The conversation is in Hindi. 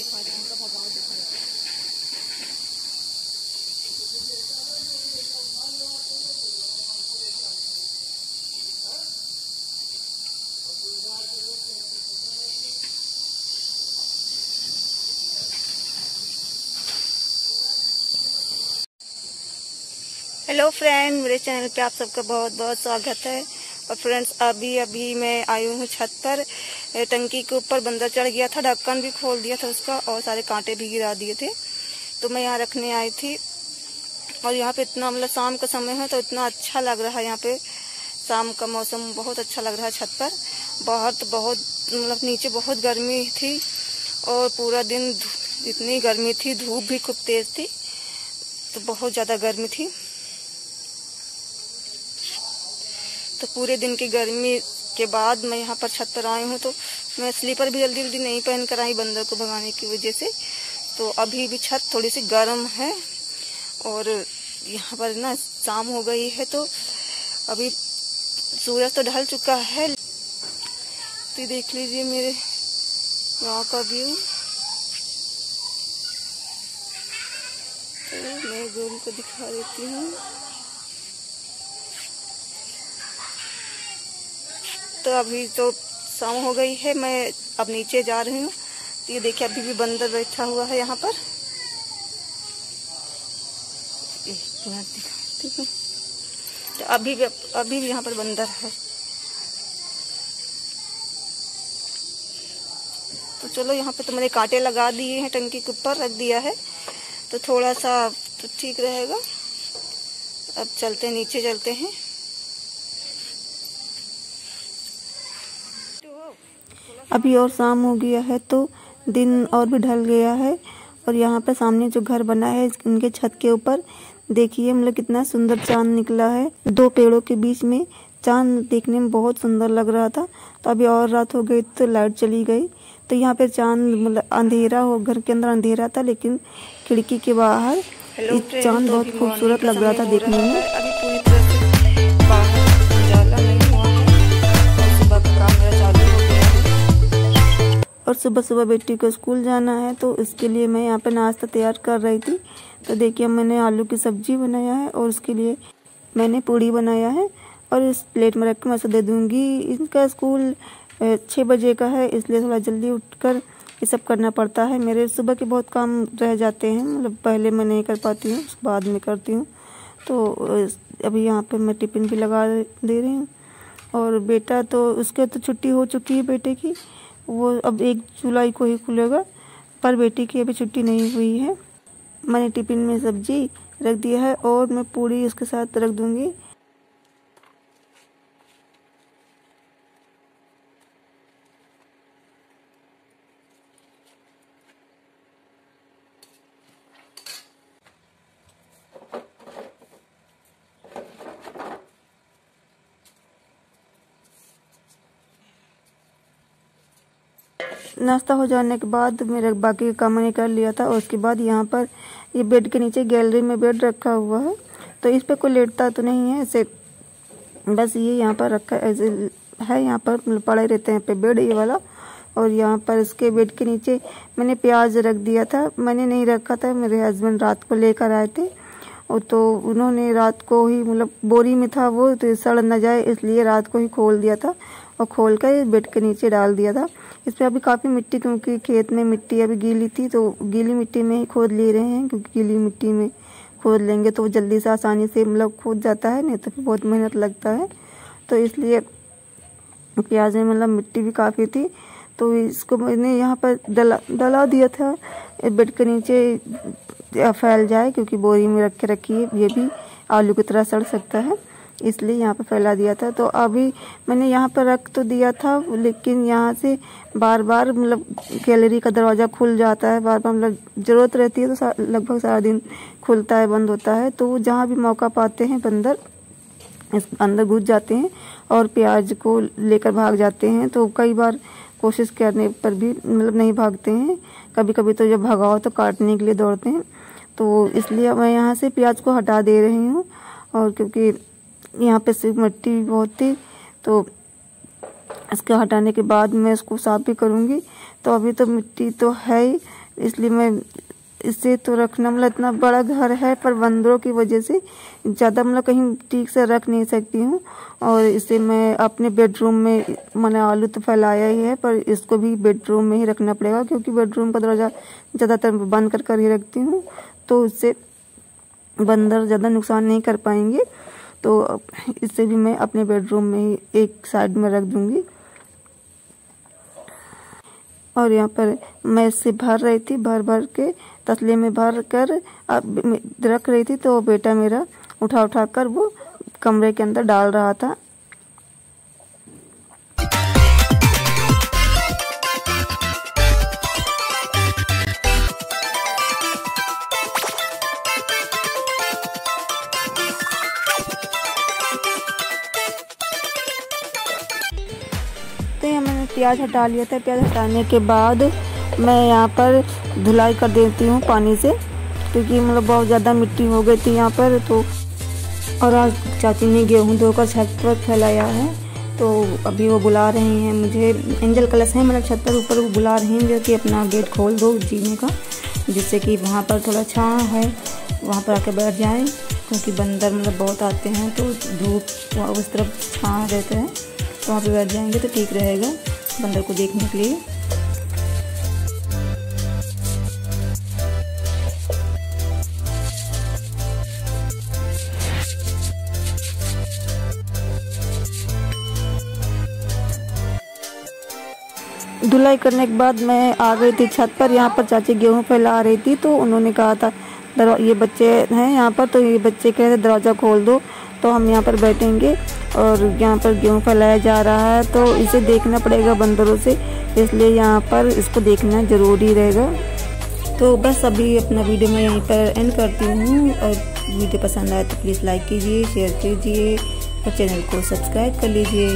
दिखा रही हूँ, उनका भगाव दिखा रही हूँ। हेलो फ्रेंड, मेरे चैनल पे आप सबका बहुत बहुत स्वागत है। और फ्रेंड्स, अभी मैं आई हूँ छत पर। टंकी के ऊपर बंदर चढ़ गया था, ढक्कन भी खोल दिया था उसका और सारे कांटे भी गिरा दिए थे। तो मैं यहाँ रखने आई थी और यहाँ पे इतना मतलब शाम का समय है तो इतना अच्छा लग रहा है। यहाँ पे शाम का मौसम बहुत अच्छा लग रहा है छत पर। बाहर तो बहुत मतलब नीचे बहुत गर्मी थी और पूरा दिन इतनी गर्मी थी, धूप भी खूब तेज थी, तो बहुत ज़्यादा गर्मी थी। तो पूरे दिन की गर्मी के बाद मैं यहाँ पर छत पर आई हूँ। तो मैं स्लीपर भी जल्दी जल्दी नहीं पहन कर आई बंदर को भगाने की वजह से। तो अभी भी छत थोड़ी सी गर्म है और यहाँ पर ना शाम हो गई है तो अभी सूरज तो ढल चुका है। तो देख लीजिए मेरे गाँव का व्यू। तो मैं गोल को दिखा देती हूँ। तो अभी तो शाम हो गई है, मैं अब नीचे जा रही हूँ। तो ये देखिए अभी भी बंदर बैठा हुआ है यहाँ पर। ठीक है, तो अभी भी यहाँ पर बंदर है। तो चलो, यहाँ पे तो मैंने कांटे लगा दिए हैं, टंकी के ऊपर रख दिया है तो थोड़ा सा तो ठीक रहेगा। अब चलते हैं, नीचे चलते हैं। अभी और शाम हो गया है तो दिन और भी ढल गया है। और यहाँ पे सामने जो घर बना है इनके छत के ऊपर देखिए मतलब कितना सुंदर चांद निकला है। दो पेड़ों के बीच में चांद देखने में बहुत सुंदर लग रहा था। तो अभी और रात हो गई तो लाइट चली गई। तो यहाँ पे चांद मतलब अंधेरा हो, घर के अंदर अंधेरा था लेकिन खिड़की के बाहर चांद बहुत खूबसूरत लग रहा था देखने में। अभी पूरी तरह से बाहर उजाला नहीं हुआ है और सुबह का काम मेरा चालू हो गया है। और सुबह सुबह बेटी को स्कूल जाना है तो इसके लिए मैं यहाँ पे नाश्ता तैयार कर रही थी। तो देखिए मैंने आलू की सब्जी बनाया है और उसके लिए मैंने पूड़ी बनाया है और इस प्लेट में रख के मैं उसे दे दूँगी। इनका स्कूल 6 बजे का है, इसलिए थोड़ा जल्दी उठकर ये सब करना पड़ता है। मेरे सुबह के बहुत काम रह जाते हैं, मतलब पहले मैं नहीं कर पाती हूँ, बाद में करती हूँ। तो अभी यहाँ पे मैं टिफ़िन भी लगा दे रही हूँ। और बेटा तो उसके तो छुट्टी हो चुकी है बेटे की, वो अब 1 जुलाई को ही खुलेगा, पर बेटी की अभी छुट्टी नहीं हुई है। मैंने टिफ़िन में सब्जी रख दिया है और मैं पूड़ी उसके साथ रख दूँगी। नाश्ता हो जाने के बाद मेरा बाकी का काम मैंने कर लिया था और उसके बाद यहाँ पर ये बेड के नीचे गैलरी में बेड रखा हुआ है। तो इस पे कोई लेटता तो नहीं है, ऐसे बस ये यहाँ पर रखा ऐसे है, यहाँ पर पड़े रहते हैं पे बेड ये वाला। और यहाँ पर इसके बेड के नीचे मैंने प्याज रख दिया था, मैंने नहीं रखा था, मेरे हस्बैंड रात को लेकर आए थे और तो उन्होंने रात को ही मतलब बोरी में था वो, तो सड़ न जाए इसलिए रात को ही खोल दिया था और खोल कर बेड के नीचे डाल दिया था। इस पर अभी काफ़ी मिट्टी, क्योंकि खेत में मिट्टी अभी गीली थी तो गीली मिट्टी में ही खोद ले रहे हैं, क्योंकि गीली मिट्टी में खोद लेंगे तो जल्दी से आसानी से मतलब खोद जाता है, नहीं तो फिर बहुत मेहनत लगता है। तो इसलिए प्याज में मतलब मिट्टी भी काफ़ी थी तो इसको मैंने यहाँ पर डला दिया था बेड के नीचे फैल जाए, क्योंकि बोरी में रख के रखी है, ये भी आलू की तरह सड़ सकता है, इसलिए यहाँ पर फैला दिया था। तो अभी मैंने यहाँ पर रख तो दिया था लेकिन यहाँ से बार बार मतलब गैलरी का दरवाज़ा खुल जाता है, बार बार मतलब ज़रूरत रहती है तो लगभग सारा दिन खुलता है बंद होता है। तो जहाँ भी मौका पाते हैं बंदर इस अंदर घुस जाते हैं और प्याज को लेकर भाग जाते हैं। तो कई बार कोशिश करने पर भी मतलब नहीं भागते हैं, कभी कभी तो जब भगाओ तो काटने के लिए दौड़ते हैं। तो इसलिए मैं यहाँ से प्याज को हटा दे रही हूँ और क्योंकि यहाँ पे सिर्फ मिट्टी बहुत थी तो इसके हटाने के बाद मैं इसको साफ भी करूँगी। तो अभी तो मिट्टी तो है ही, इसलिए मैं इसे तो रखना, मतलब इतना बड़ा घर है पर बंदरों की वजह से ज़्यादा मतलब कहीं ठीक से रख नहीं सकती हूँ। और इसे मैं अपने बेडरूम में, मैंने आलू तो फैलाया ही है पर इसको भी बेडरूम में ही रखना पड़ेगा, क्योंकि बेडरूम का दरवाज़ा ज़्यादातर बंद कर ही रखती हूँ, तो इससे बंदर ज़्यादा नुकसान नहीं कर पाएंगे। तो इसे भी मैं अपने बेडरूम में ही एक साइड में रख दूँगी। और यहाँ पर मैं इसे भर रही थी, भर भर के तसले में भर कर रख रही थी, तो बेटा मेरा उठा उठा कर वो कमरे के अंदर डाल रहा था। तो यहाँ मैंने प्याज हटा लिया था। प्याज हटाने के बाद मैं यहाँ पर धुलाई कर देती हूँ पानी से, क्योंकि मतलब बहुत ज़्यादा मिट्टी हो गई थी यहाँ पर। तो और आज चाची ने गेहूँ धोकर छत पर फैलाया है, तो अभी वो बुला रही हैं मुझे। एंजल कलश है मतलब छत पर ऊपर, वो बुला रही हैं कि अपना गेट खोल दो जीने का, जिससे कि वहाँ पर थोड़ा छाँव है, वहाँ पर आके बैठ जाएँ, क्योंकि बंदर मतलब बहुत आते हैं, तो धूप उस तरफ छाँव रहते हैं, तो वहाँ पे बैठ जाएंगे तो ठीक रहेगा बंदर को देखने के लिए। धुलाई करने के बाद मैं आ गई थी छत पर। यहाँ पर चाची गेहूँ फैला रही थी, तो उन्होंने कहा था ये बच्चे हैं यहाँ पर, तो ये बच्चे कह रहे दरवाज़ा खोल दो, तो हम यहाँ पर बैठेंगे। और यहाँ पर गेहूँ फैलाया जा रहा है, तो इसे देखना पड़ेगा बंदरों से, इसलिए यहाँ पर इसको देखना ज़रूरी रहेगा। तो बस अभी अपना वीडियो मैं यहीं पर एंड करती हूँ। और वीडियो पसंद आए तो प्लीज़ लाइक कीजिए, शेयर कीजिए और चैनल को सब्सक्राइब कर लीजिए।